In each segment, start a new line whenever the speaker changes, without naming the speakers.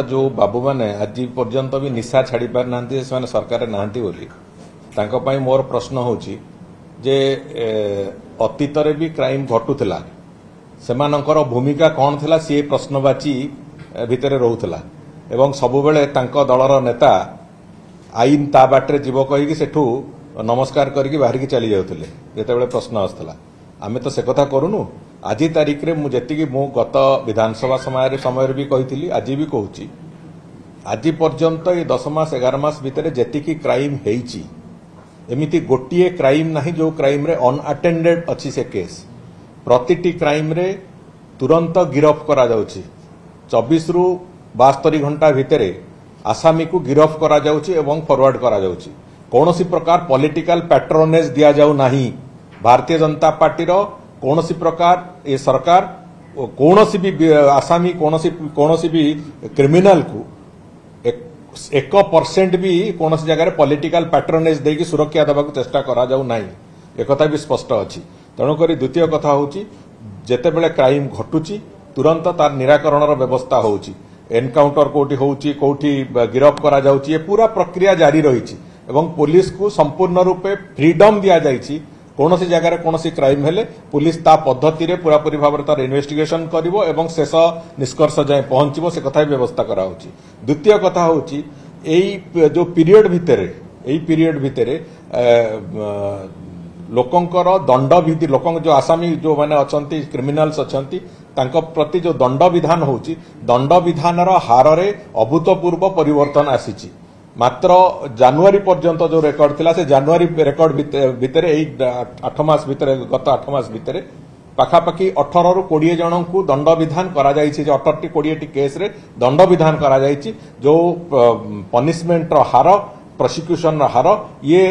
जो बाबू मैंने आज पर्यंत भी निशा छाड़ी पार ना से सरकार नहांती बोली तांको पाई मोर प्रश्न होची जे अतीत भी क्राइम घटुला सेमानंकर भूमिका कौन थिला सी प्रश्नवाची भितर रोला एवं सबुबले तांको दलर नेता आईन ता बाटे जीव कहीकि सेठू नमस्कार करके बाहर की चली जाउथिले जेतेबेले प्रश्न आसला आमे तो से कथा करूनु आज तारीख रे मु जेतिकी मु गत विधानसभा समय भी कही आज भी कहूची आज पर्यंत ये 10 मास 11 मास भितर जेतिकी क्राइम हेइची एमिति गोटिए क्राइम नाही जो क्राइम रे अनअटेंडेड अछि से केस प्रतिटी क्राइम रे तुरंत गिरफ करा जाउची 24 रु 72 घंटा भितर आसामी को गिरफ करा जाउची एवं फॉरवर्ड करा जाउची कौनसी प्रकार पॉलिटिकल पैट्रोनेज दिया जाऊ नहीं भारतीय जनता पार्टी रो कौनसी प्रकार ये सरकार कौनसी भी आसामी कौनसी भी क्रिमिनल को 1% भी कौनसी जगह पॉलिटिकल पैट्रोनेज देकी सुरक्षा देवाक चेष्टा करा जाऊ नहीं एक कथा भी स्पष्ट अछि तेणुकरी द्वितीय कथा होची जेतेबेले क्राइम घटुची तुरंत तार निराकरणर व्यवस्था होची एनकाउंटर कोठी होची कोठी गिरफ करा जाउची ये पूरा प्रक्रिया जारी रही एवं पुलिस को संपूर्ण रूपे फ्रीडम दिया जाइछि कौनसी जगह कौनसी क्राइम हेले पुलिस ता पद्धति रे पूरा पूरी भाव तार इन्वेस्टिगेशन करिवो एवं शेष निष्कर्ष जाए पहुंचबो से कथा व्यवस्था करा होची द्वितीय कथा होची एई जो पीरियड भितरे लोकंकर दंड विधि लोक जो आसामी जो माने अछंती क्रिमिनल्स अछंती तांको प्रति जो दंड विधान होची दंड विधानर हार रे अभूतपूर्व परिवर्तन आसीची मात्र जनवरी पर्यंत जो रेकर्ड थिला से जनवरी रेकर्ड भितर 8 मास भितर गत 8 मास भितर पाखापाखि 18 रु 20 जन को दंड विधान करा जाइछि 18 20 केस रे दंड विधान करा जाइछि जो पनिशमेंट रो हार प्रोसिक्यूशन हार ये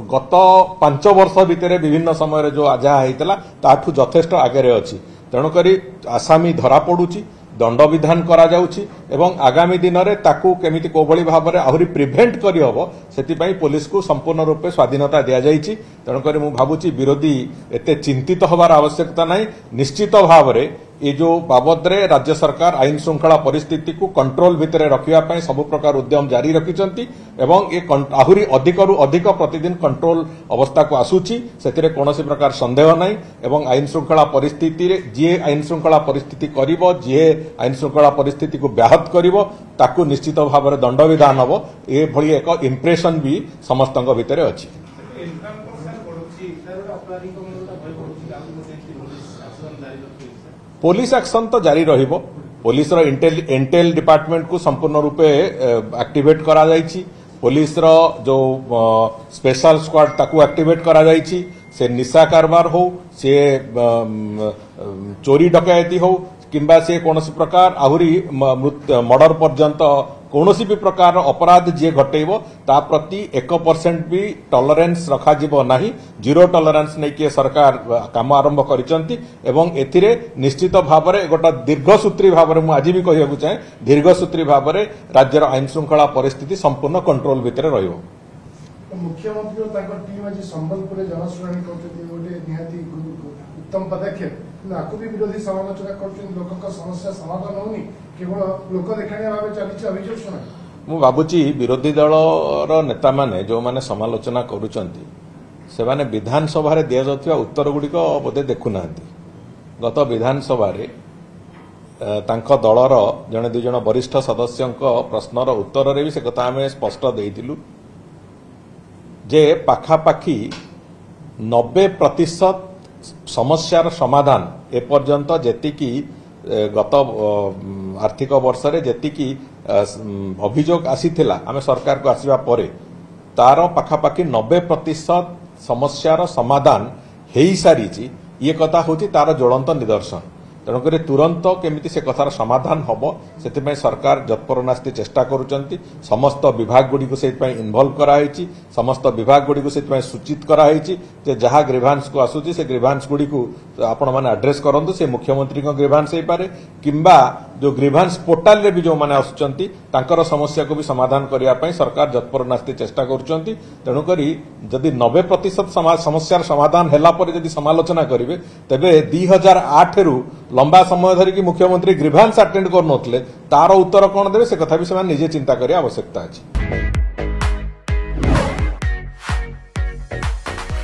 गत 5 वर्ष भितर विभिन्न समय जो जहाँ होता ताठू यथेष्ट आगे अच्छी तेणुकरी आसामी धरा पड़ुची दंड विधान करा जाउची एवं आगामी दिन में ताकू केमिति कोभली भाव में आहरी प्रिभेंट करी हबो सेतिपई पुलिस को संपूर्ण रूपे स्वाधीनता दिया जाइछि तेणुकरी मु भाबुची विरोधी एते चिंतित होबार आवश्यकता नहीं निश्चित भाव में ये जो बाबद रे राज्य सरकार आईन श्रृंखला परिस्थिति को कंट्रोल भितर रखिया सब प्रकार उद्यम जारी रखिचंती एवं ये आहरी अधिकरु अधिक प्रतिदिन कंट्रोल अवस्था को आसुची सेतिरे कोनोसी प्रकार संदेह नहीं एवं आईन श्रृंखला परिस्थिति रे जे आईन श्रृंखला परिस्थिति करिवो जे आईन श्रृंखला परिस्थिति को व्याहत करिवो ताकू निश्चित भाव में दंड विधान हबो ए भली एक इंप्रेशन भी समस्तଙ୍କ भितर अछि पुलिस एक्शन तो जारी रहिबो पुलिस रो इंटेल डिपार्टमेंट को संपूर्ण रूपे एक्टिवेट करा जाइछि पुलिस रो जो स्पेशल स्क्वाड ताकू एक्टिवेट करा जाइछि से निशा कारबार हो से चोरी डकैती हो किंबा से कौनसी प्रकार आहुरी मर्डर पर्यंत कौनसी भी प्रकार अपराध जी घटेइबो ता प्रति 1% भी टॉलरेंस रखा जिवो नाही जीरो टॉलरेंस नै कि सरकार काम आरंभ करिसंती एवं एथिरे निश्चित भाव में गोटा दीर्घसूत्री भाव में आज भी कहू चाहे दीर्घसूत्री भाव में राज्यर आईन श्रृंखला परिस्थिति संपूर्ण कंट्रोल भितर रहिबो
मुख्यमंत्री और टीम आज संबलपुर जनशुणाणी करते उत्तम पदक्षेप आपको भी विरोधी समालोचना कर समस्या समाधान होनी केवल लोक देखाणिया भाव चली अभियोग शुणा
मु भाबुची विरोधी दल नेता माने जो माने समालोचना करुचंती से माने विधानसभा रे दिया जाउथिबा उत्तर गुड़िक बोधे देखुना गत विधानसभा रे तांको दलर जने दुई जन वरिष्ठ सदस्यंक प्रश्नर उत्तर रे भी से कथा आमे स्पष्ट देइथिलु जे पाखापाखी 90% समस्यार समाधान एपर्यंत जेतिकी गत आर्थिक वर्ष रे जेतिकी अभियोग आसीथिला आमे सरकार को आसीबा परे तार पाखापाखी 90% समस्यार समाधान हेई सारीची ये कथा होची तार ज्वलंत निदर्शन तेणुक तुरंत केमिति से कथार समाधान हम से सरकार जत्परनास्ति चेष्टा करुचंती समस्त विभाग गुड़ी को इनवल्व कराई समस्त विभाग गुड़ी को सूचित कराई जे जहाँ ग्रीभांस को आसूची से ग्रीभांस गुड़ी को आपण मैंने आड्रेस करूँ से मुख्यमंत्री ग्रीभांस हो पारे किंबा जो ग्रीभांस पोर्टाल रे भी जो मैंने आसुचंती तांकर समस्या को भी समाधान करने सरकार जत्पर नास्ती चेष्टा करुचंती तेणुक जदि 90% समस्यार समाधान हैला पर जदि समालोचना करेंगे तेबे 2008 रु लंबा समय धरिकी मुख्यमंत्री ग्रीभांस अटेंड कर तार उत्तर कौन देवे से कथा भी से निजे चिंता करने आवश्यकता अच्छी।